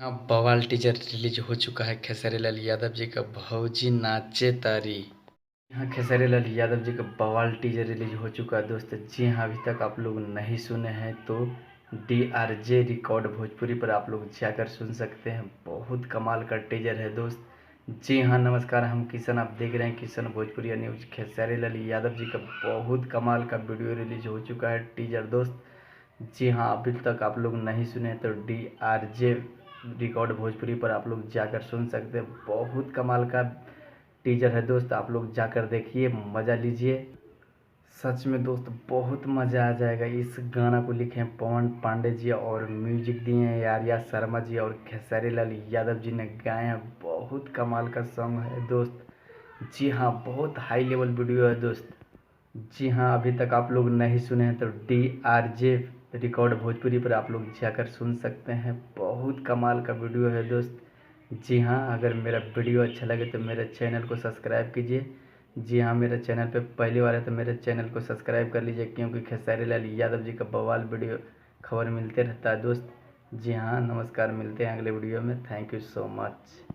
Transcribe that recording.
हाँ, बवाल teaser release हो चुका है खेसारी लाल यादव जी का भौजी नाचे तारी। हाँ, खेसारी लाल यादव जी का बवाल टीजर रिलीज हो चुका है दोस्त। जी हाँ, अभी तक आप लोग नहीं सुने हैं तो DRJ रिकॉर्ड भोजपुरी पर आप लोग जाकर सुन सकते हैं। बहुत कमाल का टीजर है दोस्त। जी हाँ, नमस्कार, हम किशन, आप देख रहे हैं किशन भोजपुरी न्यूज। खेसारी लाल यादव जी का बहुत कमाल का वीडियो रिलीज हो चुका है टीजर दोस्त। जी हाँ, अभी तक आप लोग नहीं सुने हैं तो DRJ रिकॉर्ड भोजपुरी पर आप लोग जाकर सुन सकते हैं। बहुत कमाल का टीजर है दोस्त, आप लोग जाकर देखिए, मज़ा लीजिए। सच में दोस्त बहुत मज़ा आ जाएगा। इस गाना को लिखे हैं पवन पांडे जी और म्यूजिक दिए हैं आर्या शर्मा जी और खेसारी लाल यादव जी ने गाए हैं। बहुत कमाल का सॉन्ग है दोस्त। जी हाँ, बहुत हाई लेवल वीडियो है दोस्त। जी हाँ, अभी तक आप लोग नहीं सुने हैं तो DRJ रिकॉर्ड भोजपुरी पर आप लोग जाकर सुन सकते हैं। बहुत कमाल का वीडियो है दोस्त। जी हाँ, अगर मेरा वीडियो अच्छा लगे तो मेरे चैनल को सब्सक्राइब कीजिए। जी हाँ, मेरे चैनल पे पहली बार है तो मेरे चैनल को सब्सक्राइब कर लीजिए, क्योंकि खेसारी लाल यादव जी का बवाल वीडियो खबर मिलते रहता है दोस्त। जी हाँ, नमस्कार, मिलते हैं अगले वीडियो में। Thank you so much.